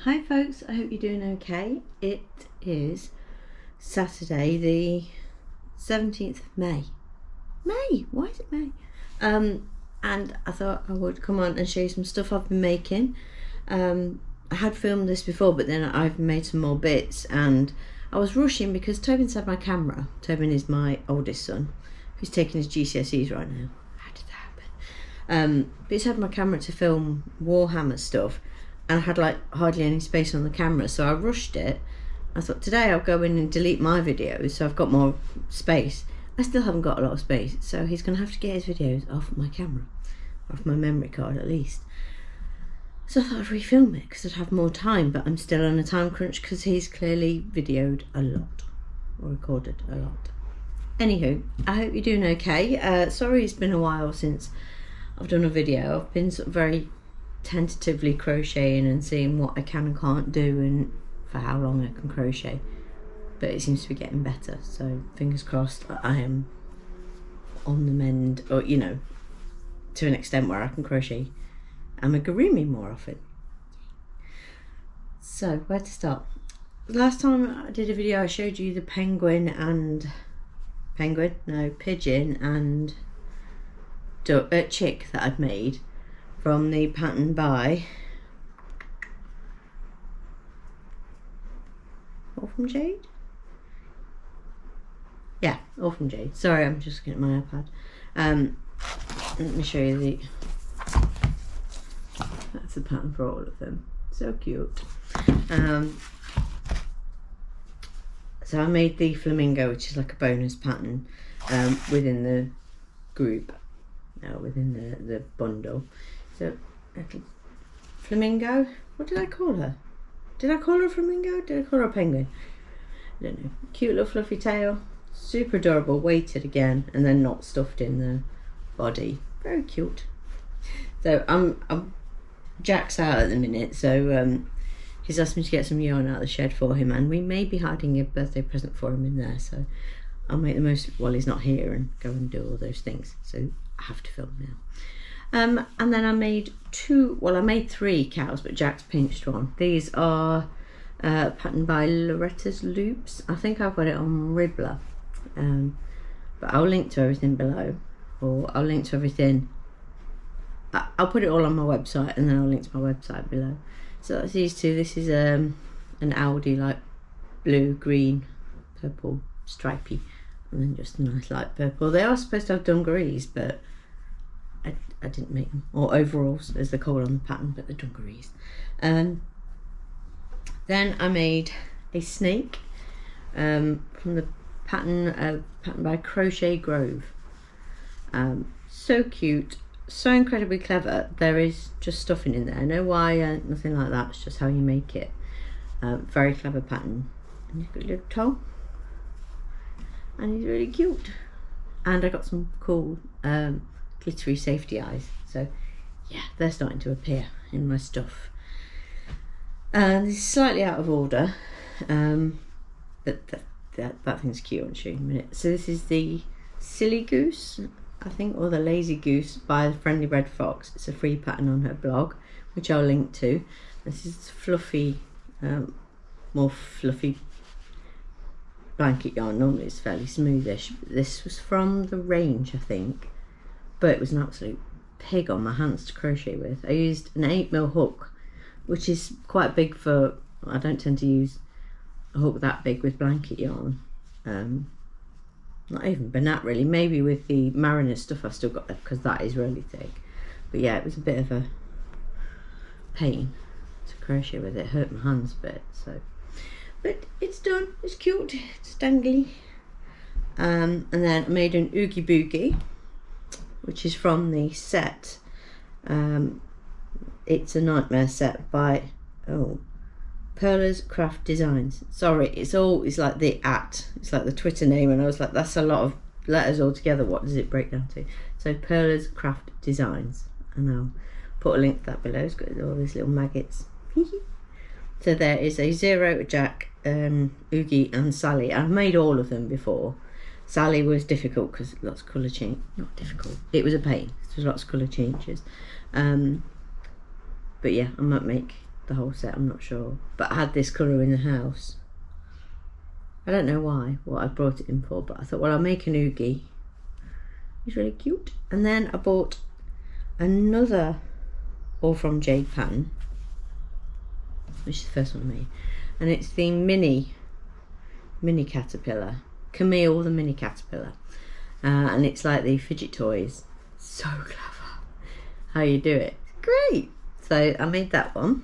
Hi folks, I hope you're doing okay. It is Saturday the 17th of May. Why is it May? And I thought I would come on and show you some stuff I've been making. I had filmed this before, but then I've made some more bits and I was rushing because Tobin's had my camera. Tobin is my oldest son who's taking his GCSEs right now. How did that happen? But he's had my camera to film Warhammer stuff, and I had like hardly any space on the camera, so I rushed it. I thought today I'll go in and delete my videos so I've got more space. I still haven't got a lot of space, so he's going to have to get his videos off my camera, off my memory card at least. So I thought I'd refilm it because I'd have more time, but I'm still on a time crunch because he's clearly videoed a lot, or recorded a lot. Anywho, I hope you're doing okay. Sorry it's been a while since I've done a video. I've been sort of very tentatively crocheting and seeing what I can and can't do and for how long I can crochet, but it seems to be getting better, so fingers crossed that I am on the mend, or you know, to an extent where I can crochet amigurumi more often. So where to start? Last time I did a video I showed you the pigeon and chick that I'd made from the pattern by All from Jade? Yeah, All from Jade. Sorry, I'm just looking at my iPad. Let me show you that's the pattern for all of them. So cute. So I made the flamingo, which is like a bonus pattern within the group, within the bundle. So little flamingo. What did I call her? Did I call her a flamingo? Did I call her a penguin? I don't know. Cute little fluffy tail. Super adorable. Weighted again, and then not stuffed in the body. Very cute. So I'm Jack's out at the minute, so he's asked me to get some yarn out of the shed for him, and we may be hiding a birthday present for him in there. So I'll make the most while he's not here and go and do all those things. So I have to film now. And then I made I made 3 cows, but Jack's pinched one. These are patterned by Loretta's Loops. I think I've got it on Ribbler, but I'll link to everything below, or I'll link to everything. I'll put it all on my website, and then I'll link to my website below. So that's these 2. This is an Aldi, like blue, green, purple, stripy, and then just a nice light purple. They are supposed to have dungarees, but I didn't make them, or overalls as they're called on the pattern, but the dungarees. Then I made a snake from the pattern by Crochet Grove. So cute, so incredibly clever. There is just stuffing in there, no wire, nothing like that. It's just how you make it. Very clever pattern. And you've got a little toe, and he's really cute. And I got some cool glittery safety eyes, so yeah, they're starting to appear in my stuff. And this is slightly out of order, but that thing's cute. I'll show you in a minute. So this is the Silly Goose, I think, or the Lazy Goose by Friendly Red Fox. It's a free pattern on her blog, which I'll link to. This is fluffy, more fluffy blanket yarn. Normally it's fairly smoothish, but this was from the range, I think. But it was an absolute pig on my hands to crochet with. I used an 8mm hook, which is quite big for, I don't tend to use a hook that big with blanket yarn. Not even Banat really, maybe with the Mariner stuff I've still got left, because that is really thick. But yeah, it was a bit of a pain to crochet with. It hurt my hands a bit, so. But it's done, it's cute, it's dangly. And then I made an Oogie Boogie, which is from the set. It's a Nightmare set by Perla's Craft Designs. Sorry, it's like the it's like the Twitter name, and I was like, that's a lot of letters all together. What does it break down to? So Perla's Craft Designs, and I'll put a link to that below. It's got all these little maggots. So there is a Zero, Jack, Oogie, and Sally. I've made all of them before. Sally was difficult because lots of colour change. Not difficult. It was a pain. There was lots of colour changes. But yeah, I might make the whole set, I'm not sure. But I had this colour in the house. I don't know why, what I brought it in for, but I thought, well, I'll make an oogie. It's really cute. And then I bought another All From Jade pattern, which is the first one I made. And it's the mini caterpillar. Camille the mini caterpillar. And it's like the fidget toys. So clever how you do it. Great. So I made that one.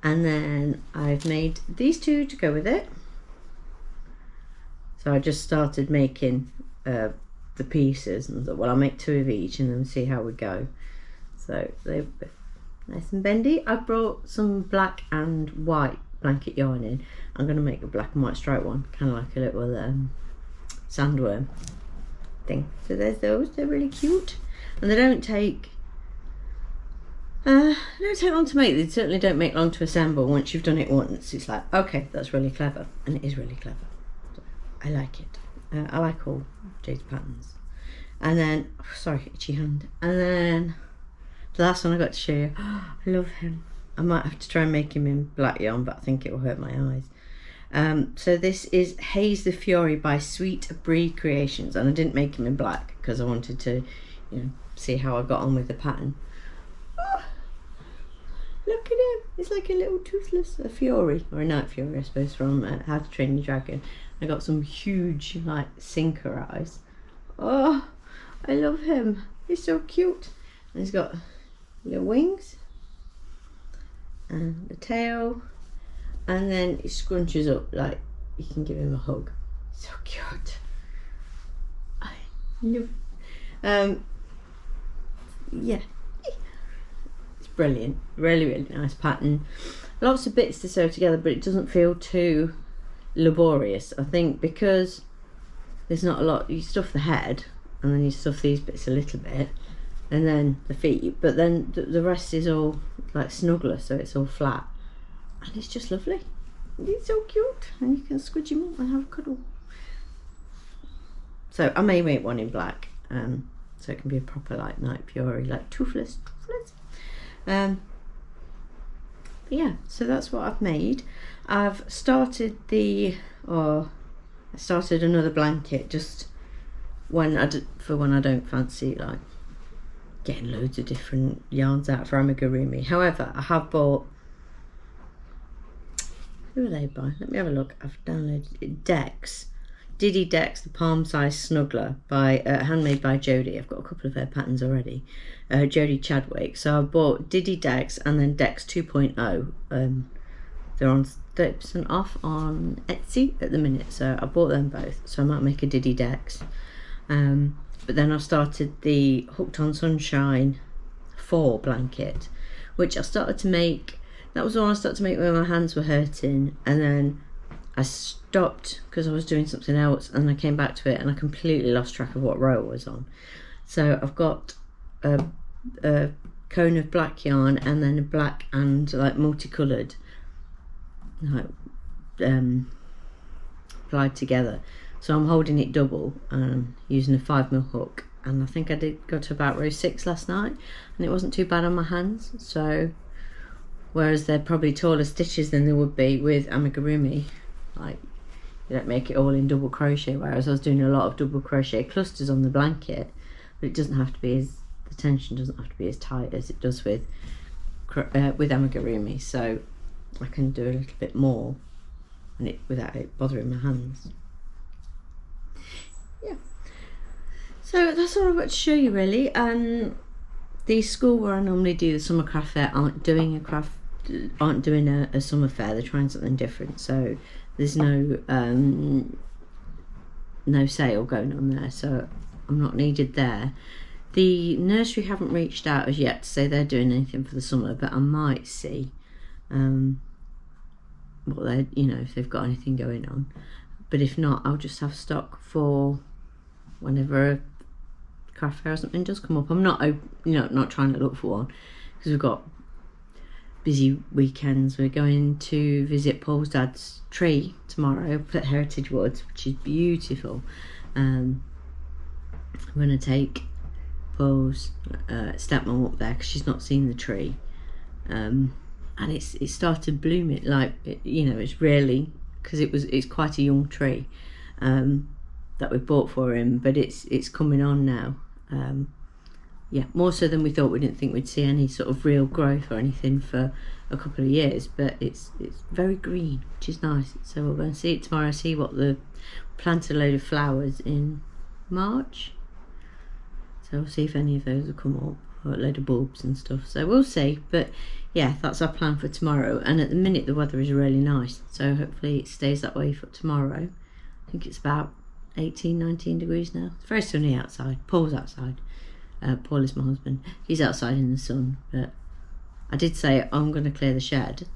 And then I've made these two to go with it. So I just started making the pieces and thought, well, I'll make 2 of each and then see how we go. So they're nice and bendy. I brought some black and white blanket yarn in. I'm going to make a black and white stripe one, kind of like a little sandworm thing. So there's those. They're really cute, and they don't take long to make. They certainly don't make long to assemble. Once you've done it once, it's like, okay, that's really clever, and it is really clever. So I like it. I like all Jade's patterns. And then, oh, sorry, itchy hand. And then the last one I got to show you. Oh, I love him. I might have to try and make him in black yarn, but I think it will hurt my eyes. So this is Haze the Fury by Sweet Brie Creations, and I didn't make him in black because I wanted to, see how I got on with the pattern. Oh, look at him! It's like a little toothless, a fury, or a night fury, I suppose, from How to Train Your Dragon. I got some huge, like, sinker eyes. Oh, I love him. He's so cute. And he's got little wings and the tail, and then he scrunches up like you can give him a hug. So cute. I love yeah, it's brilliant. Really nice pattern. Lots of bits to sew together, but it doesn't feel too laborious, I think, because there's not a lot. You stuff the head and then you stuff these bits a little bit and then the feet, but then the rest is all like snuggler, so it's all flat, and it's just lovely. He's so cute, and you can squidge him up and have a cuddle. So I may make one in black, so it can be a proper like night fury, like toothless. But yeah, so that's what I've made. I've started I started another blanket just when I don't fancy like getting loads of different yarns out for Amigurumi. However, I have bought, who are they by? Let me have a look. I've downloaded Dex, Diddy Dex, the palm size snuggler by handmade by Jodie. I've got a couple of her patterns already. Jodie Chadwick. So I bought Diddy Dex and then Dex 2.0. They're on 30% off on Etsy at the minute, so I bought them both. So I might make a Diddy Dex. But then I started the Hooked on Sunshine 4 blanket, which I started to make. That was the one I started to make when my hands were hurting, and then I stopped because I was doing something else, and I came back to it and I completely lost track of what row I was on. So I've got a cone of black yarn and then a black and like multicoloured, like applied together. So I'm holding it double and using a 5mm hook, and I think I did go to about row 6 last night, and it wasn't too bad on my hands. So whereas they're probably taller stitches than they would be with Amigurumi, like you don't make it all in double crochet, whereas I was doing a lot of double crochet clusters on the blanket, but it doesn't have to be as, the tension doesn't have to be as tight as it does with Amigurumi, so I can do a little bit more and without it bothering my hands. Yeah, so that's all I've got to show you really. The school where I normally do the summer craft fair aren't doing a summer fair. They're trying something different, so there's no sale going on there, so I'm not needed there. The nursery haven't reached out as yet to say they're doing anything for the summer, but I might see what they're, if they've got anything going on. But if not, I'll just have stock for whenever a craft fair or something does come up. I'm not trying to look for one because we've got busy weekends. We're going to visit Paul's dad's tree tomorrow at Heritage Woods, which is beautiful. I'm going to take Paul's stepmom up there because she's not seen the tree. and it's started blooming. Like you know, it's really, because it's quite a young tree that we bought for him, but it's coming on now. Yeah, more so than we thought. We didn't think we'd see any sort of real growth or anything for a couple of years, but it's very green, which is nice. So we're going to see it tomorrow. See what planted a load of flowers in March, so we'll see if any of those will come up, or a load of bulbs and stuff. So we'll see, but yeah, that's our plan for tomorrow. And at the minute the weather is really nice, so hopefully it stays that way for tomorrow. I think it's about 18-19 degrees now. It's very sunny outside. Paul's outside. Paul is my husband. He's outside in the sun, but I did say I'm going to clear the shed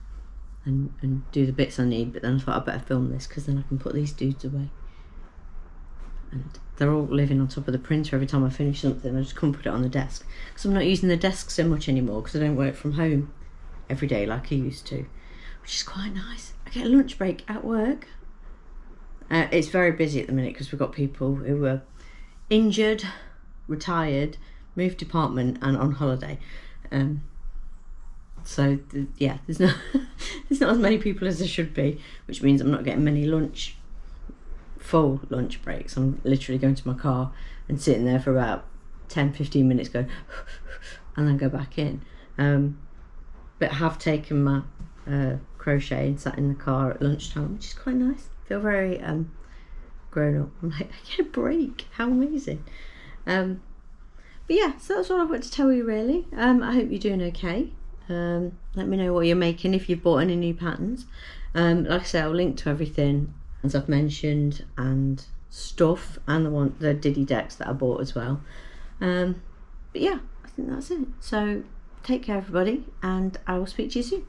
and do the bits I need, but then I thought I'd better film this because then I can put these dudes away. And they're all living on top of the printer. Every time I finish something I just come put it on the desk, because I'm not using the desk so much anymore because I don't work from home every day like I used to, which is quite nice. I get a lunch break at work. It's very busy at the minute because we've got people who are injured, retired, moved department and on holiday. So yeah, there's not as many people as there should be, which means I'm not getting many full lunch breaks. I'm literally going to my car and sitting there for about 10-15 minutes going and then go back in. But I have taken my crochet and sat in the car at lunchtime, which is quite nice. I feel very grown up. I'm like, I get a break. How amazing. But yeah, so that's all I wanted to tell you really. I hope you're doing okay. Let me know what you're making, if you've bought any new patterns. Like I said, I'll link to everything as I've mentioned and stuff, and the Diddy decks that I bought as well. But yeah, I think that's it. So take care everybody, and I will speak to you soon.